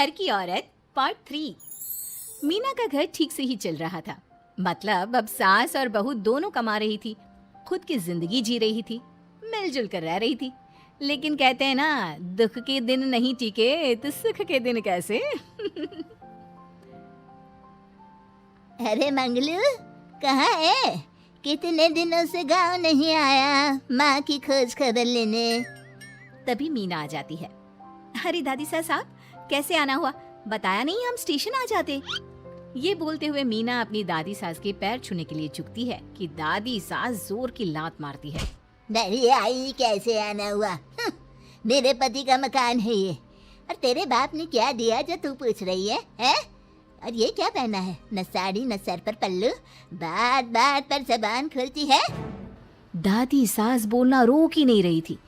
घर की औरत पार्ट 3। मीना का घर ठीक से ही चल रहा था। मतलब अब सास और बहू दोनों कमा रही थी, खुद की जिंदगी जी रही थी, मिलजुल कर रह रही थी। लेकिन कहते हैं ना, दुख के दिन नहीं टिके तो सुख के दिन कैसे। अरे मंगलू, कहाँ है? कितने दिनों से गांव नहीं आया माँ की खोज खबर लेने। तभी मीना आ जाती है। अरे दादी साहब, कैसे आना हुआ? बताया नहीं हम स्टेशन आ जाते। ये बोलते हुए मीना अपनी दादी सास के पैर छूने के लिए झुकती है कि दादी सास जोर की लात मारती है। नहीं आई, कैसे आना हुआ? मेरे पति का मकान है ये। और तेरे बाप ने क्या दिया जो तू पूछ रही है, हैं? और ये क्या पहना है? न साड़ी न सर पर पल्लू, बात बात पर जबान खुलती है। दादी सास बोलना रोक ही नहीं रही थी।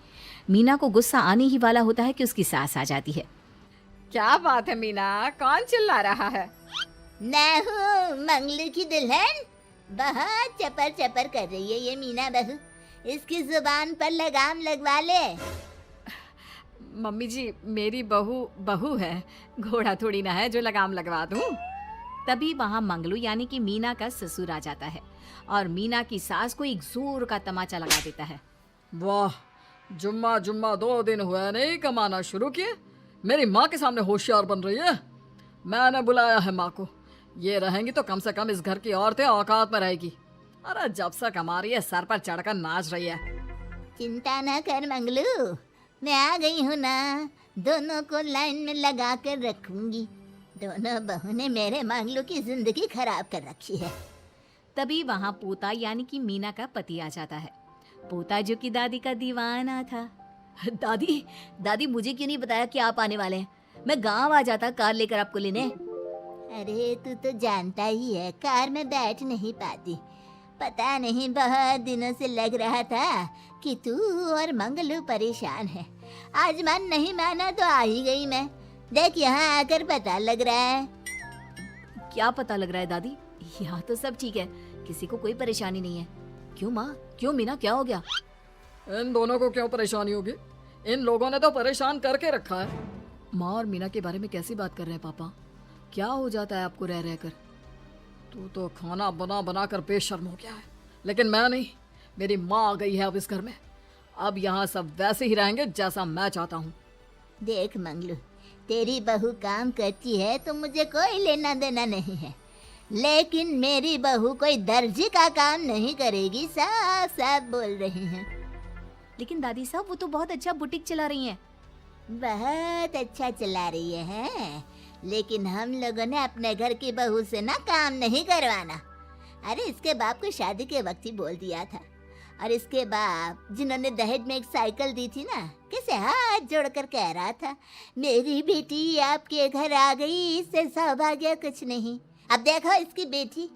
मीना को गुस्सा आने ही वाला होता है कि उसकी सास आ जाती है। क्या बात है मीना, कौन चिल्ला रहा है? मैं हूँ मंगलू की दुल्हन। बहुत चपर चपर कर रही है ये मीना बहू। इसकी जुबान पर लगाम लगवा ले। मम्मी जी, मेरी बहू है, घोड़ा थोड़ी ना है जो लगाम लगवा दूं। तभी वहाँ मंगलू यानी कि मीना का ससुर आ जाता है और मीना की सास को एक जोर का तमाचा लगा देता है। वाह, जुम्मा 2 दिन हुए नहीं कमाना शुरू किए, मेरी माँ के सामने होशियार बन रही है। मैंने बुलाया है माँ को, ये रहेंगी तो कम से कम इस घर की औरतें औकात में रहेगी। अरे जब से कमा रही है सर पर चढ़कर नाच रही है। चिंता ना कर मंगलू, मैं आ गई हूँ ना। दोनों को लाइन में लगा कर रखूंगी। दोनों बहू ने मेरे मंगलू की जिंदगी खराब कर रखी है। तभी वहाँ पोता यानी कि मीना का पति आ जाता है। पोता जो कि दादी का दीवाना था। दादी मुझे क्यों नहीं बताया कि आप आने वाले हैं? मैं गांव आ जाता कार लेकर आपको लेने। अरे तू तो जानता ही है, कार में बैठ नहीं पाती। पता नहीं बहुत दिनों से लग रहा था कि तू और मंगलू परेशान है। आज मन नहीं माना तो आ ही गई मैं। देख यहाँ आकर पता लग रहा है। क्या पता लग रहा है दादी? यहाँ तो सब ठीक है, किसी को कोई परेशानी नहीं है। क्यों माँ, क्यों मीना, क्या हो गया? इन दोनों को क्यों परेशानी होगी? इन लोगों ने तो परेशान करके रखा है। माँ और मीना के बारे में कैसी बात कर रहे हैं पापा? क्या हो जाता है आपको रह रहकर? तू तो खाना बना बना कर बेशर्म हो गया है, लेकिन मैं नहीं। मेरी माँ आ गई है अब इस घर में। अब यहाँ सब वैसे ही रहेंगे जैसा मैं चाहता हूँ। देख मंगलू, तेरी बहू काम करती है तो मुझे कोई लेना देना नहीं है, लेकिन मेरी बहू कोई दर्जी का काम नहीं करेगी। साफ साफ बोल रही हैं। लेकिन दादी साहब, वो तो बहुत अच्छा बुटीक चला रही हैं। बहुत अच्छा चला रही है, लेकिन हम लोगों ने अपने घर की बहू से ना काम नहीं करवाना। अरे इसके बाप को शादी के वक्त ही बोल दिया था। और इसके बाप जिन्होंने दहेज में एक साइकिल दी थी ना, कैसे हाथ जोड़कर कह रहा था, मेरी बेटी आपके घर आ गई, इससे सौभाग्य कुछ नहीं। अब देखो इसकी बेटी,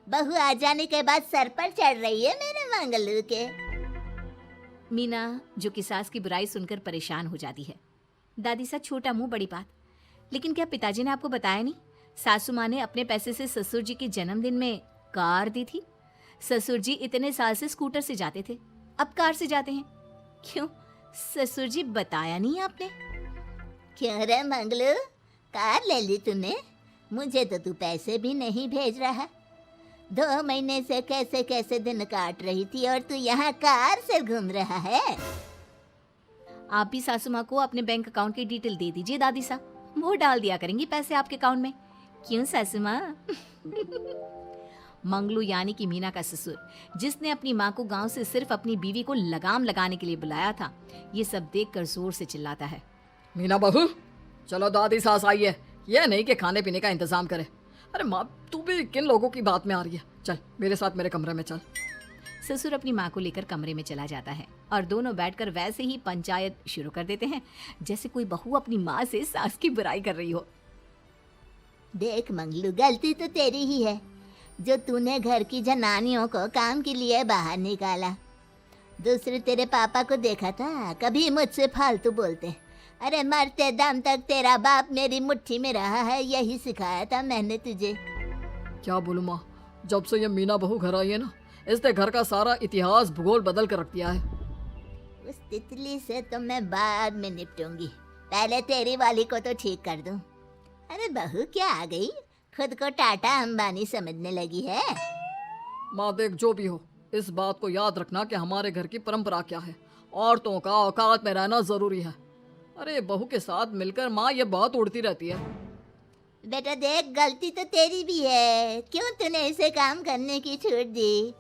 बहू आ जाने के बाद सर पर चढ़ रही है मेरे मंगलू के। मीना जो कि सास की बुराई सुनकर परेशान हो जाती है। दादी सा छोटा मुंह बड़ी बात। लेकिन क्या पिताजी ने आपको बताया नहीं? सासू माँ ने अपने पैसे से ससुर जी के जन्मदिन में कार दी थी। ससुर जी इतने साल से स्कूटर से जाते थे, अब कार से जाते हैं। क्यों ससुर जी, बताया नहीं आपने? क्यों रे मंगलू, कार ले ली तूने? मुझे तो तू पैसे भी नहीं भेज रहा। 2 महीने से कैसे कैसे दिन काट रही थी और तू यहाँ कार से घूम रहा है। आप भी सासू माँ को अपने बैंक अकाउंट की डिटेल दे दीजिए दादी सा, वो डाल दिया करेंगी पैसे आपके अकाउंट में। क्यों सासू माँ? मंगलू यानी कि मीना का ससुर, जिसने अपनी माँ को गांव से सिर्फ अपनी बीवी को लगाम लगाने के लिए बुलाया था, ये सब देखकर जोर से चिल्लाता है। मीना बहू, चलो दादी सास आई है, ये नहीं कि खाने पीने का इंतजाम करे। अरे माँ, तू भी किन लोगों की बात में आ रही है? चल मेरे साथ मेरे कमरे में चल। ससुर अपनी माँ को लेकर कमरे में चला जाता है और दोनों बैठकर वैसे ही पंचायत शुरू कर देते हैं, जैसे कोई बहू अपनी माँ से सास की बुराई कर रही हो। देख मंगलू, गलती तो तेरी ही है जो तूने घर की जनानियों को काम के लिए बाहर निकाला। दूसरे तेरे पापा को देखा था, कभी मुझसे फालतू बोलते। अरे मरते दम तक तेरा बाप मेरी मुट्ठी में रहा है, यही सिखाया था मैंने तुझे। क्या बोलूं माँ, जब से ये मीना बहू घर आई है ना, इसने घर का सारा इतिहास भूगोल बदल कर रख दिया है। उस तितली से तो मैं बाद में निपटूंगी, पहले तेरी वाली को तो ठीक कर दूं। अरे बहू क्या आ गई, खुद को टाटा अंबानी समझने लगी है। माँ देख, जो भी हो, इस बात को याद रखना कि हमारे घर की परंपरा क्या है। औरतों का औकात में रहना जरूरी है। अरे बहू के साथ मिलकर माँ ये बहुत उड़ती रहती है। बेटा देख, गलती तो तेरी भी है, क्यों तूने इसे काम करने की छूट दी।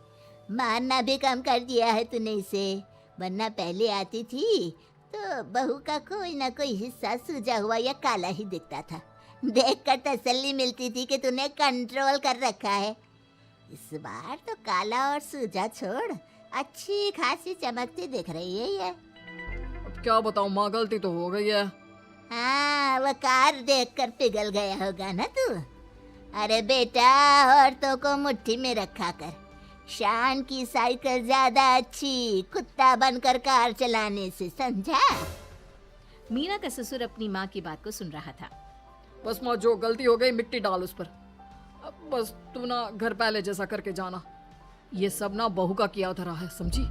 मारना भी कम कर दिया है तूने इसे, वरना पहले आती थी तो बहू का कोई ना कोई हिस्सा सूजा हुआ या काला ही दिखता था। देखकर तसल्ली मिलती थी कि तूने कंट्रोल कर रखा है। इस बार तो काला और सूजा छोड़, अच्छी खासी चमकती दिख रही है ये। अब क्या बताऊँ माँ, गलती तो हो गई है। हाँ, वो कार देखकर पिघल गया होगा ना तू। अरे बेटा, औरतों को मुट्ठी में रखा कर। शान की साइकिल ज्यादा अच्छी कुत्ता बनकर कार चलाने से, समझा। मीना का ससुर अपनी माँ की बात को सुन रहा था। बस माँ, जो गलती हो गई मिट्टी डाल उस पर। अब बस तू ना घर पहले जैसा करके जाना। ये सब ना बहू का किया धरा है, समझी।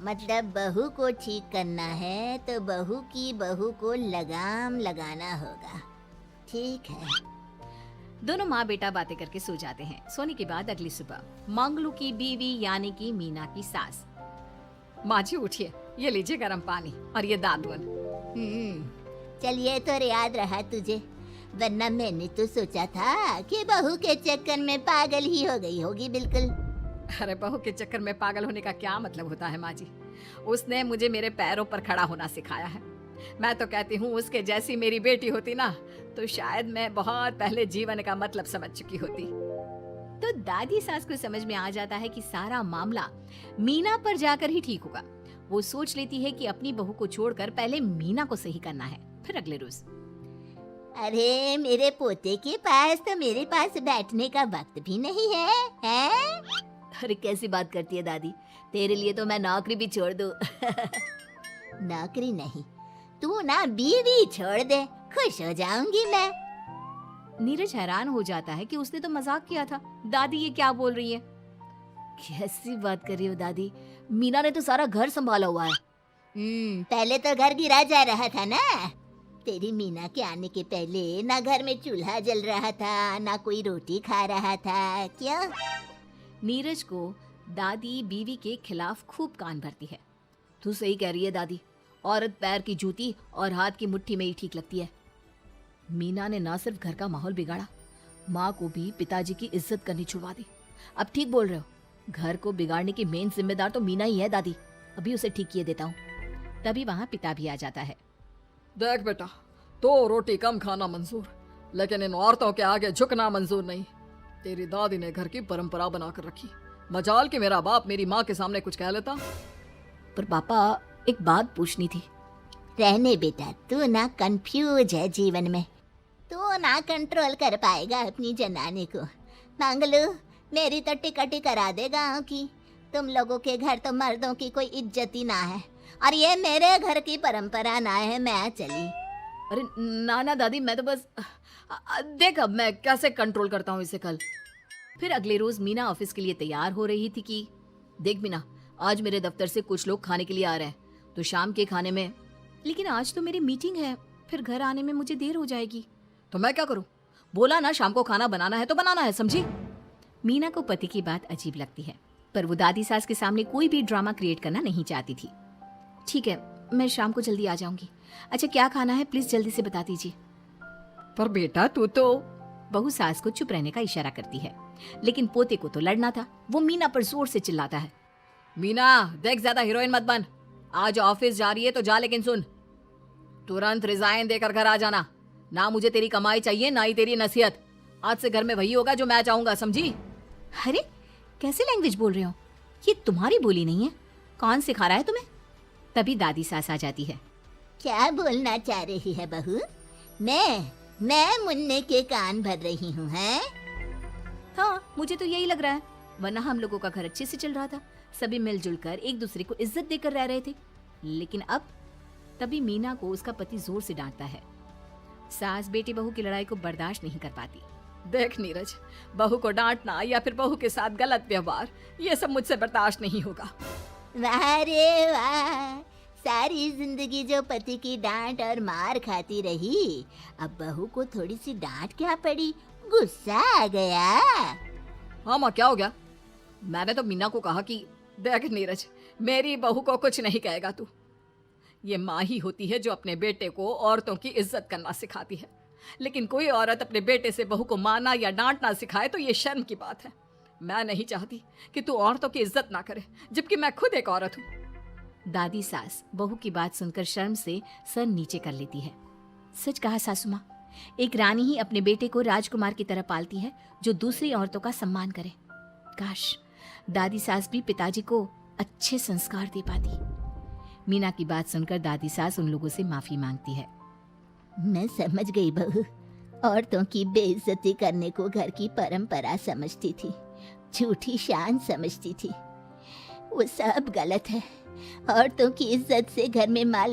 मतलब बहू को ठीक करना है तो बहू को लगाम लगाना होगा। ठीक है। दोनों माँ बेटा बातें करके सो जाते हैं। सोने के बाद अगली सुबह मंगलू की बीवी यानी कि मीना की सास, माँ जी उठिए, ये लीजिए गर्म पानी और ये दादुन। चल, ये तो याद रहा तुझे, वरना मैंने तो सोचा था कि बहू के चक्कर में पागल ही हो गई होगी बिल्कुल। अरे बहू के चक्कर में पागल होने का क्या मतलब होता है माँ जी। उसने मुझे मेरे पैरों पर खड़ा होना सिखाया है। मैं तो कहती हूँ उसके जैसी मेरी बेटी होती ना तो शायद मैं बहुत पहले जीवन का मतलब समझ चुकी होती। तो दादी सास को समझ में आ जाता है कि सारा मामला मीना पर जाकर ही ठीक होगा। वो सोच लेती है कि अपनी बहू को छोड़कर पहले मीना को सही करना है। फिर अगले रोज, अरे मेरे पोते के पास तो मेरे पास बैठने का वक्त भी नहीं है, हैं? अरे कैसी बात करती है दादी, तेरे लिए तो मैं नौकरी भी छोड़ दूं। नौकरी नहीं, तू ना बीवी छोड़ दे, खुश हो जाऊंगी मैं। नीरज हैरान हो जाता है कि उसने तो मजाक किया था। दादी ये क्या बोल रही है? कैसी बात कर रही हो दादी, मीना ने तो सारा घर संभाला हुआ है। पहले तो घर गिरा जा रहा था ना। तेरी मीना के आने के पहले ना घर में चूल्हा जल रहा था, ना कोई रोटी खा रहा था। क्यों? नीरज को दादी बीवी के खिलाफ खूब कान भरती है। तू सही कह रही है दादी, औरत पैर की जूती और हाथ की मुट्ठी में ही ठीक लगती है। मीना ने ना सिर्फ घर का माहौल बिगाड़ा, माँ को भी पिताजी की इज्जत करनी छुड़वा दी। अब ठीक बोल रहे हो, घर को बिगाड़ने की मेन जिम्मेदार तो मीना ही है दादी। अभी उसे ठीक किए देता हूँ। तभी वहाँ पिता भी आ जाता है। देख बेटा, तो रोटी कम खाना मंजूर, लेकिन इन औरतों के आगे झुकना मंजूर नहीं। तेरी दादी ने घर की परंपरा बनाकर रखी। मजाल कि मेरा बाप मेरी माँ के सामने कुछ कह लेता। पर पापा, एक बात पूछनी थी। रहने बेटा, तू ना कंफ्यूज है जीवन में, तू ना कंट्रोल कर पाएगा अपनी जनानी को। मंगलू, मेरी तो टिकट ही करा दे गाँव की। तुम लोगों के घर तो मर्दों की कोई इज्जत ही ना है, और ये मेरे घर की परंपरा ना है। मैं चली। अरे ना दादी, मैं तो बस देख अब मैं कैसे कंट्रोल करता हूँ इसे कल। फिर अगले रोज मीना ऑफिस के लिए तैयार हो रही थी कि देख मीना, आज मेरे दफ्तर से कुछ लोग खाने के लिए आ रहे हैं, तो शाम के खाने में। लेकिन आज तो मेरी मीटिंग है, फिर घर आने में मुझे देर हो जाएगी। तो मैं क्या करूं? बोला ना शाम को खाना बनाना है तो बनाना है, समझी। मीना को पति की बात अजीब लगती है, पर वो दादी सास के सामने कोई भी ड्रामा क्रिएट करना नहीं चाहती थी। ठीक है, मैं शाम को जल्दी आ जाऊंगी। अच्छा क्या खाना है प्लीज जल्दी से बता दीजिए। पर बेटा तू तो। बहू सास को चुप रहने का इशारा करती है, लेकिन पोते को तो लड़ना था। वो मीना पर जोर से चिल्लाता है। मीना देख, ज्यादा हीरोइन मत बन। आज ऑफिस जा रही है तो जा, लेकिन सुन, तुरंत रिजाइन देकर घर आ जाना। ना मुझे तेरी कमाई चाहिए, ना ही तेरी नसीहत। आज से घर में वही होगा जो मैं चाहूंगा, समझी। अरे कैसे लैंग्वेज बोल रहे हो, ये तुम्हारी बोली नहीं है। कौन सिखा रहा है तुम्हें? तभी दादी सास आ जाती है। क्या बोलना चाह रही है बहू? मैं मुन्ने के कान भर रही हूँ, हैं? हाँ, मुझे तो यही लग रहा है, वरना हम लोगों का घर अच्छे से चल रहा था। सभी मिलजुल कर एक दूसरे को इज्जत देकर रह रहे थे। लेकिन अब तभी मीना को उसका पति जोर से डांटता है। सास बेटी बहू की लड़ाई को बर्दाश्त नहीं कर पाती। देख नीरज, बहू को डांटना या फिर बहू के साथ गलत व्यवहार, ये सब मुझसे बर्दाश्त नहीं होगा। वाह रे वाह, सारी जिंदगी जो पति की डांट और मार खाती रही, अब बहू को थोड़ी सी डांट क्या पड़ी, गुस्सा आ गया। हाँ माँ, क्या हो गया? मैंने तो मीना को कहा कि देख नीरज, मेरी बहू को कुछ नहीं कहेगा तू। ये माँ ही होती है जो अपने बेटे को औरतों की इज्जत करना सिखाती है, लेकिन कोई औरत अपने बेटे से बहू को मारना या डांटना सिखाए तो ये शर्म की बात है। मैं नहीं चाहती कि तू औरतों की इज्जत ना करे, जबकि मैं खुद एक औरत हूँ। दादी सास बहू की बात सुनकर शर्म से सर नीचे कर लेती है। सच कहा सासू माँ, एक रानी ही अपने बेटे को राजकुमार की तरह पालती है जो दूसरी औरतों का सम्मान करे। काश दादी सास भी पिताजी को अच्छे संस्कार दे पाती। मीना की बात सुनकर दादी सास उन लोगों से माफी मांगती है। मैं समझ गई बहू, औरतों की बेइज्जती करने को घर की परंपरा समझती थी, झूठी शान समझती थी। वो सब गलत है। औरतों की इज्जत से घर में माँ